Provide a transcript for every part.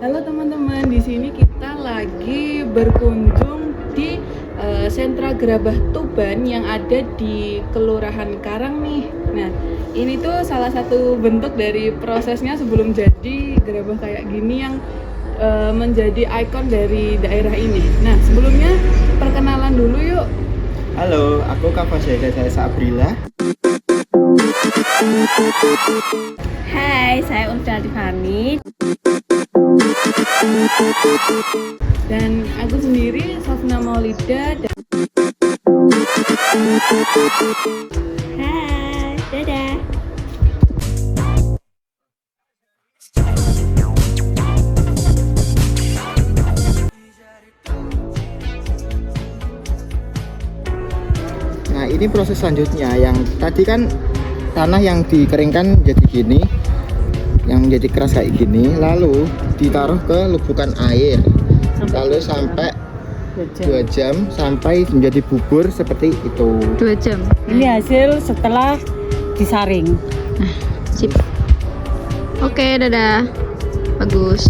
Halo teman-teman, di sini kita lagi berkunjung di sentra gerabah Tuban yang ada di Kelurahan Karang nih. Nah, ini tuh salah satu bentuk dari prosesnya sebelum jadi gerabah kayak gini yang menjadi ikon dari daerah ini. Nah, sebelumnya perkenalan dulu yuk. Halo, aku Kapasitas saya Sabrila. Hai, saya Ulfa Tiffany. Dan aku sendiri Sofna Maulida. Hai, dadah. Nah, ini proses selanjutnya. Yang tadi kan tanah yang dikeringkan jadi gini, yang menjadi keras kayak gini, lalu ditaruh ke lubukan air, lalu sampai 2 jam sampai menjadi bubur seperti itu. 2 jam. Ini hasil setelah disaring. Sip. Oke, dadah. Bagus.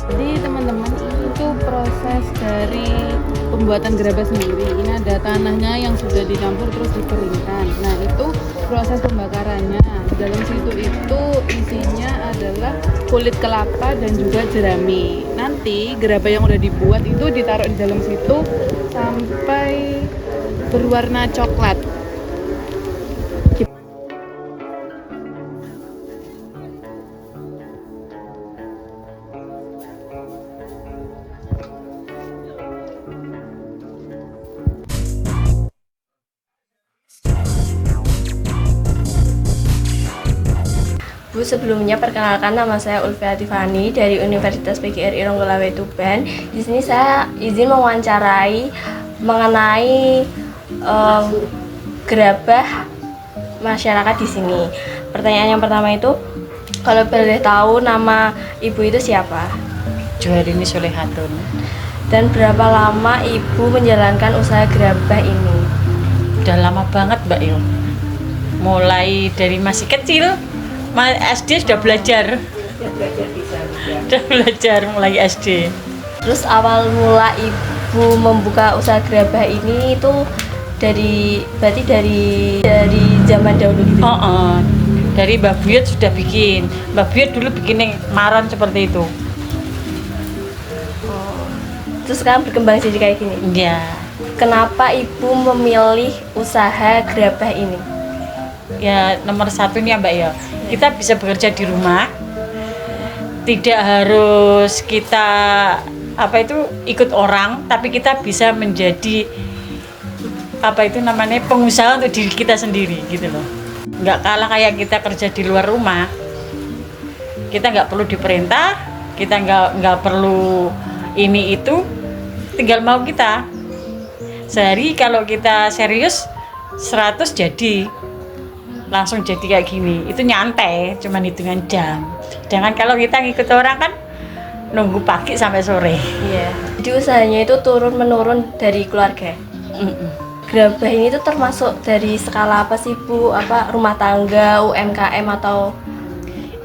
Jadi teman-teman, itu proses dari pembuatan gerabah sendiri. Ini ada tanahnya yang sudah dicampur terus dikeringkan. Nah, itu proses pembakarannya. Dalam situ itu isinya adalah kulit kelapa dan juga jerami. Nanti gerabah yang udah dibuat itu ditaruh di dalam situ sampai berwarna coklat. Bu, sebelumnya perkenalkan, nama saya Ulfa Tiffany dari Universitas PGRI Ronggolawe Tuban. Di sini saya izin mewawancarai mengenai gerabah masyarakat di sini. Pertanyaan yang pertama itu, kalau boleh tahu nama ibu itu siapa? Juharini Solehatun. Dan berapa lama ibu menjalankan usaha gerabah ini? Udah lama banget Mbak Yo. Mulai dari masih kecil, SD sudah belajar. Sudah belajar mulai SD. Terus awal mula ibu membuka usaha gerabah ini itu berarti dari zaman dahulu gitu. Dari Mbak Buyut sudah bikin. Mbak Buyut dulu bikin yang maran seperti itu. Terus sekarang berkembang jadi kayak gini. Iya. Kenapa ibu memilih usaha gerabah ini? Ya nomor satu nih ya Mbak ya. Kita bisa bekerja di rumah. Tidak harus kita ikut orang, tapi kita bisa menjadi pengusaha untuk diri kita sendiri gitu loh. Nggak kalah kayak kita kerja di luar rumah. Kita nggak perlu diperintah, kita nggak perlu ini itu, tinggal mau kita. Sehari kalau kita serius 100 jadi. Langsung jadi kayak gini, itu nyantai, cuman hitungan jam. Sedangkan kalau kita ngikut orang kan nunggu pagi sampai sore. Iya. Jadi usahanya itu turun menurun dari keluarga. Gerabah ini tuh termasuk dari skala apa sih Bu? Apa rumah tangga, UMKM atau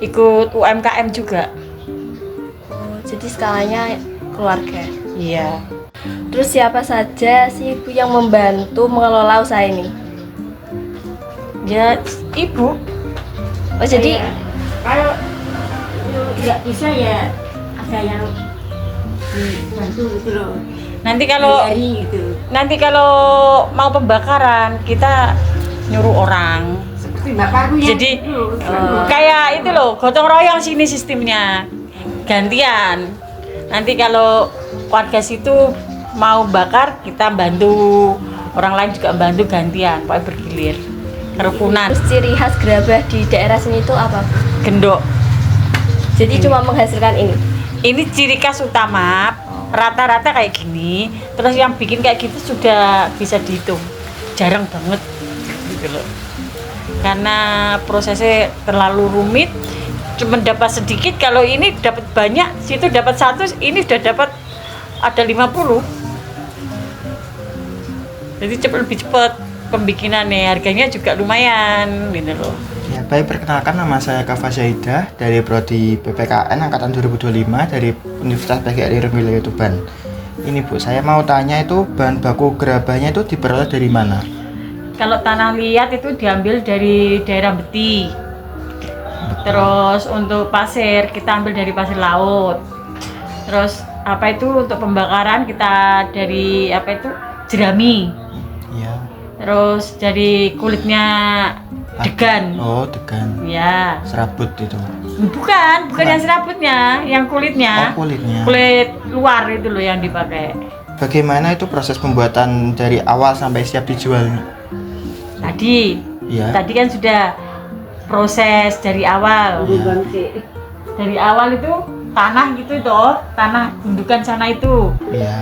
Ikut UMKM juga? jadi skalanya keluarga. Iya. Terus siapa saja sih Bu yang membantu mengelola usaha ini? Ya ibu. Oh jadi kalau nggak bisa ya ada yang Nanti kalau mau pembakaran kita nyuruh orang. Jadi kayak itu loh, gotong royong sini sistemnya, gantian. Nanti kalau warga situ mau bakar kita bantu, orang lain juga bantu, gantian, pokoknya bergilir, kerukunan. Terus ciri khas gerabah di daerah sini itu apa, Bu? Gendok. Jadi cuma menghasilkan ini. Ini ciri khas utama, rata-rata kayak gini. Terus yang bikin kayak gitu sudah bisa dihitung, jarang banget gitu loh. Karena prosesnya terlalu rumit, cuma dapat sedikit. Kalau ini dapat banyak, situ dapat 100, ini sudah dapat ada 50. Jadi lebih cepat pembikinannya, harganya juga lumayan gitu loh. Ya, baik, perkenalkan, nama saya Kafa Zaidah dari Prodi PPKN angkatan 2025 dari Universitas PGRI Wilayah Tuban. Ini Bu, saya mau tanya itu bahan baku gerabahnya itu diperoleh dari mana? Kalau tanah liat itu diambil dari daerah Beti. Terus untuk pasir kita ambil dari pasir laut. Terus apa itu untuk pembakaran kita dari apa itu jerami. Iya. Terus dari kulitnya degan. Oh, degan. Ya. Serabut itu. Bukan yang serabutnya, yang kulitnya. Oh, kulitnya. Kulit luar itu loh yang dipakai. Bagaimana itu proses pembuatan dari awal sampai siap dijual? Tadi kan sudah proses dari awal. Dari awal itu tanah gitu toh, tanah gundukan sana itu.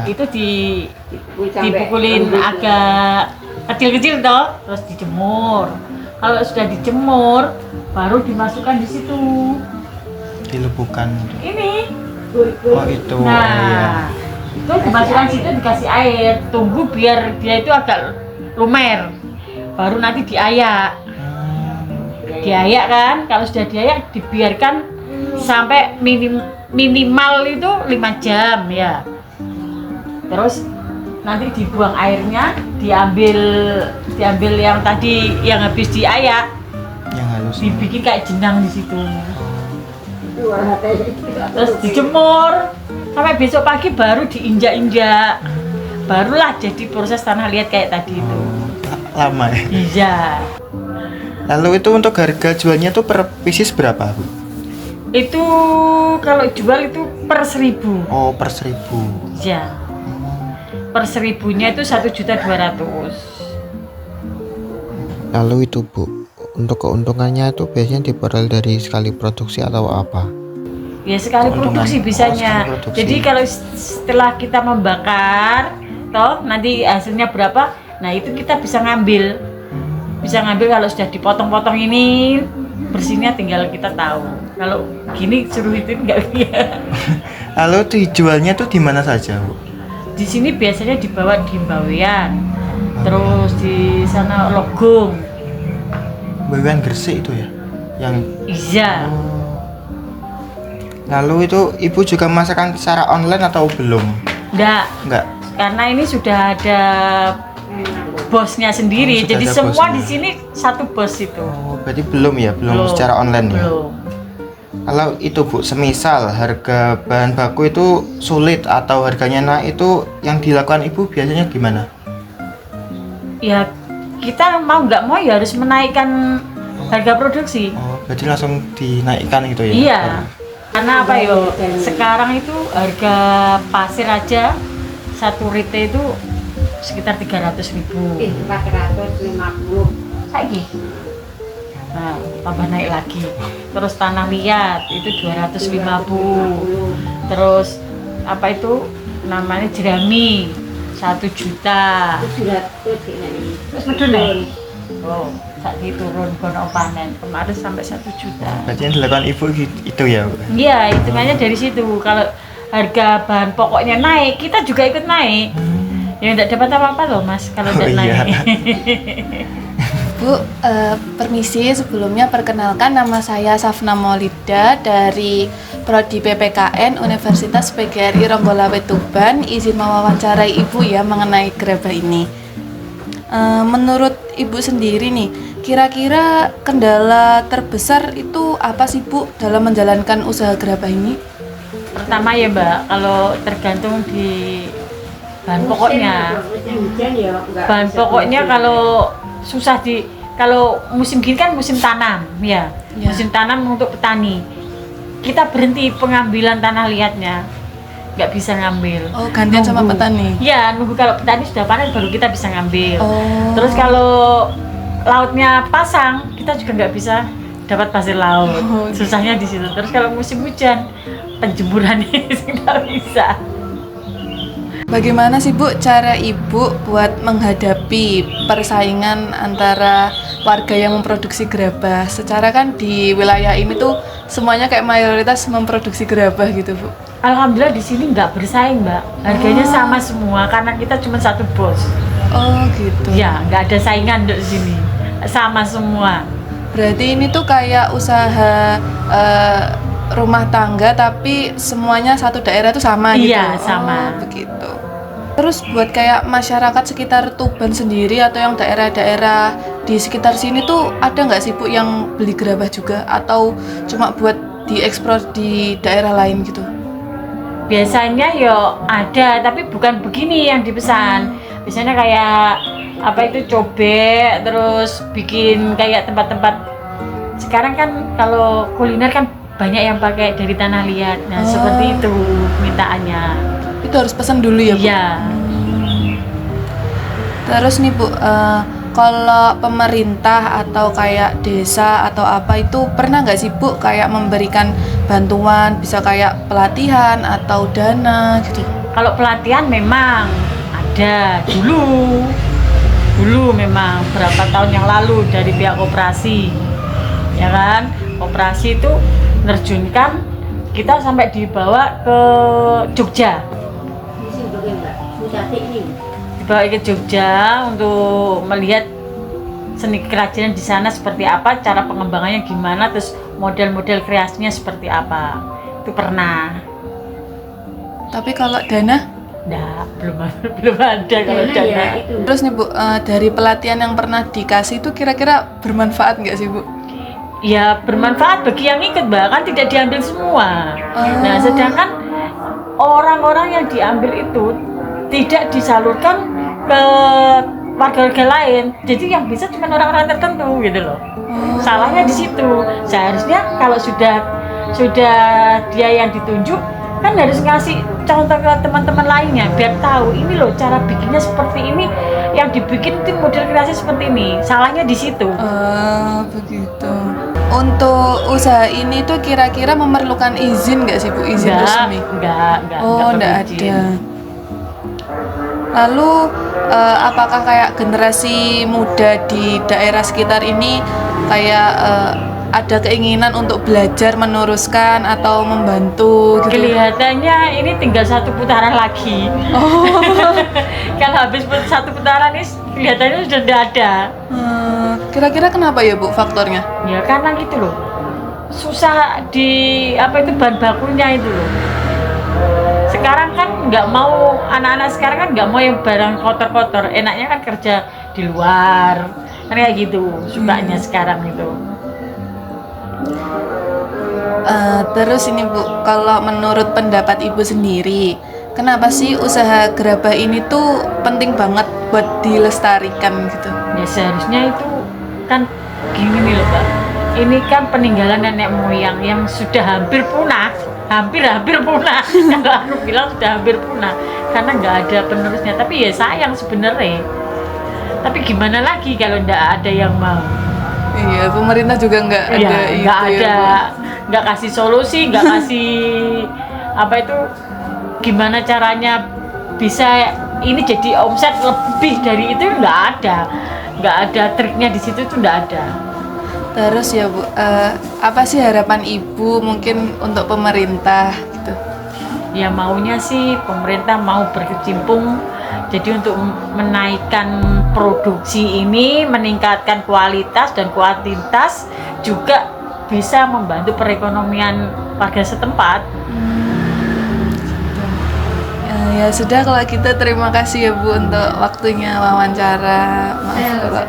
Itu dipukulin agak kecil-kecil toh, terus dijemur. Kalau sudah dijemur, baru dimasukkan di situ. Dilebuhkan. Ini. Oh, itu. Nah, itu dimasukkan situ, dikasih air, tunggu biar dia itu agak lumer. Baru nanti diayak. Diayak kan, kalau sudah diayak dibiarkan sampai minimal itu 5 jam ya. Terus nanti dibuang airnya, diambil yang tadi yang habis diayak, yang halus, dibikin kayak jenang di situ. Terus dijemur sampai besok pagi baru diinjak-injak, barulah jadi proses tanah liat kayak tadi itu. Lama ya? Iya. Lalu itu untuk harga jualnya tuh per pieces berapa, Bu? Itu kalau jual itu per 1.000. Oh, per 1.000. Iya. Per 1.000-nya itu 1.200.000. Lalu itu Bu, untuk keuntungannya itu biasanya diperoleh dari sekali produksi atau apa? Ya sekali produksi bisanya. Sekali produksi. Jadi kalau setelah kita membakar, toh nanti hasilnya berapa? Nah itu kita bisa ngambil kalau sudah dipotong-potong ini bersihnya tinggal kita tahu. Kalau gini suruh itu enggak ya. Lalu dijualnya tuh di mana saja, Bu? Di sini biasanya dibawa di Bawean, terus di sana Logong. Bawean Gresik itu ya? Yang Iya. Lalu itu Ibu juga memasarkan secara online atau belum? Enggak. Karena ini sudah ada bosnya sendiri, jadi semua bosnya. di sini satu bos itu. Oh, berarti belum secara online ya? Belum. Kalau itu Bu, semisal harga bahan baku itu sulit atau harganya naik, itu yang dilakukan Ibu biasanya gimana? Ya kita mau nggak mau ya harus menaikkan harga produksi. Oh, berarti langsung dinaikkan gitu ya? Iya. Karena apa yo? Sekarang itu harga pasir aja satu rite itu sekitar 300.000. 450. Saiki. Nah, tambah naik lagi. Terus tanah liat itu 250. Terus apa itu namanya jerami 1 juta. 700 ini. Terus medun. Oh, saiki turun kono panen. Kemarin sampai 1 juta. Berarti yang dilakukan Ibu itu ya, Bu? Iya, hitungannya dari situ. Kalau harga bahan pokoknya naik, kita juga ikut naik. Ya enggak dapat apa-apa loh Mas kalau enggak naik. Bu, permisi, sebelumnya perkenalkan nama saya Safna Maulida dari Prodi PPKN Universitas PGRI Ronggolawe Tuban. Izin mewawancarai Ibu ya mengenai gerabah ini. Menurut Ibu sendiri nih, kira-kira kendala terbesar itu apa sih Bu dalam menjalankan usaha gerabah ini? Pertama ya Mbak, kalau tergantung di bahan pokoknya. Musim hujan ya enggak. Bahan pokoknya kalau susah kalau musim gini kan musim tanam ya. Ya. Musim tanam untuk petani. Kita berhenti pengambilan tanah liatnya. Nggak bisa ngambil. Oh, gantian sama Nunggu. petani. Iya, nunggu kalau petani sudah panen baru kita bisa ngambil. Oh. Terus kalau lautnya pasang, kita juga nggak bisa dapat pasir laut. Oh, gitu. Susahnya di situ. Terus kalau musim hujan, penjemurannya nggak bisa. Bagaimana sih Bu cara Ibu buat menghadapi persaingan antara warga yang memproduksi gerabah? Secara kan di wilayah ini tuh semuanya kayak mayoritas memproduksi gerabah gitu Bu. Alhamdulillah di sini nggak bersaing Mbak. Harganya sama semua karena kita cuma satu bos. Oh gitu. Ya, nggak ada saingan di sini. Sama semua. Berarti ini tuh kayak usaha rumah tangga tapi semuanya satu daerah tuh sama gitu. Iya, sama. Oh, begitu. Terus buat kayak masyarakat sekitar Tuban sendiri atau yang daerah-daerah di sekitar sini tuh ada nggak sih Bu yang beli gerabah juga atau cuma buat diekspor di daerah lain gitu? Biasanya ya ada, tapi bukan begini yang dipesan. Biasanya kayak apa itu cobek, terus bikin kayak tempat-tempat. Sekarang kan kalau kuliner kan banyak yang pakai dari tanah liat. Nah, seperti itu mintaannya. Itu harus pesan dulu ya Bu? Iya. Terus nih Bu, kalau pemerintah atau kayak desa atau apa itu pernah nggak sih Bu kayak memberikan bantuan, bisa kayak pelatihan atau dana gitu? Kalau pelatihan memang ada dulu memang berapa tahun yang lalu dari pihak koperasi, ya kan? Koperasi itu nerjunkan kita sampai dibawa ke Jogja. Di sini bagian Mbak. Musati ini. Dibawa ke Jogja untuk melihat seni kerajinan di sana seperti apa, cara pengembangannya gimana, terus model-model kreasinya seperti apa. Itu pernah. Tapi kalau dana? Nah, belum ada kalau Dana ya dana. itu. Terus nih Bu, dari pelatihan yang pernah dikasih itu kira-kira bermanfaat nggak sih Bu? Ya bermanfaat bagi yang ikut Mbak, kan tidak diambil semua. Nah, sedangkan orang-orang yang diambil itu tidak disalurkan ke warga-warga lain. Jadi yang bisa cuma orang-orang tertentu gitu loh. Salahnya di situ. Seharusnya kalau sudah dia yang ditunjuk kan harus ngasih contoh ke teman-teman lainnya biar tahu ini loh cara bikinnya seperti ini, yang dibikin itu model kreasi seperti ini. Salahnya di situ. Begitu. Untuk usaha ini tuh kira-kira memerlukan izin nggak sih Bu? Izin resmi? Enggak Oh, perlu enggak izin. ada. Lalu apakah kayak generasi muda di daerah sekitar ini kayak ada keinginan untuk belajar meneruskan atau membantu gitu? Kelihatannya ini tinggal satu putaran lagi. Kalau habis satu putaran ini kelihatannya sudah tidak ada. Kira-kira kenapa ya Bu faktornya? Ya karena gitu loh, susah di apa itu bahan bakunya itu loh. Sekarang kan nggak mau, anak-anak sekarang kan nggak mau yang barang kotor-kotor, enaknya kan kerja di luar kan kayak gitu sukanya sekarang itu. Terus ini Bu, kalau menurut pendapat Ibu sendiri, kenapa sih usaha gerabah ini tuh penting banget buat dilestarikan gitu? Ya seharusnya itu kan gini nih loh Mbak, ini kan peninggalan nenek moyang yang sudah hampir punah, hampir punah. Kalau aku bilang sudah hampir punah karena nggak ada penerusnya. Tapi ya sayang sebenarnya. Tapi gimana lagi kalau nggak ada yang mau? Iya, pemerintah juga nggak ada Iya, itu nggak ya, ada, Bu. nggak kasih solusi, nggak kasih apa itu, gimana caranya bisa ini jadi omset lebih dari itu, nggak ada triknya di situ tuh, nggak ada. Terus ya Bu, apa sih harapan Ibu mungkin untuk pemerintah gitu? Ya maunya sih pemerintah mau berkecimpung, jadi untuk menaikkan produksi ini, meningkatkan kualitas dan kuantitas, juga bisa membantu perekonomian warga setempat. Ya sudah, kalau gitu terima kasih ya Bu untuk waktunya wawancara. Maaf kalau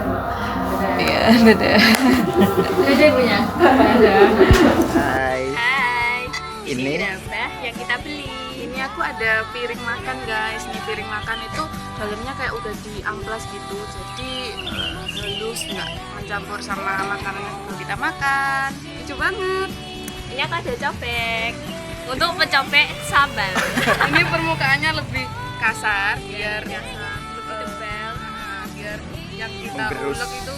ya, dadah. Udah punya. Hai. Hai. Ini gerabah yang kita ada piring makan guys. Nih piring makan itu dalamnya kayak udah diamplas gitu, jadi halus, nggak mencampur sama makanan yang mau kita makan. Lucu banget. Ini aku ada cobek untuk pencobek sambal. Ini permukaannya lebih kasar biar Lebih tebal. biar yang kita Pemberus. ulek itu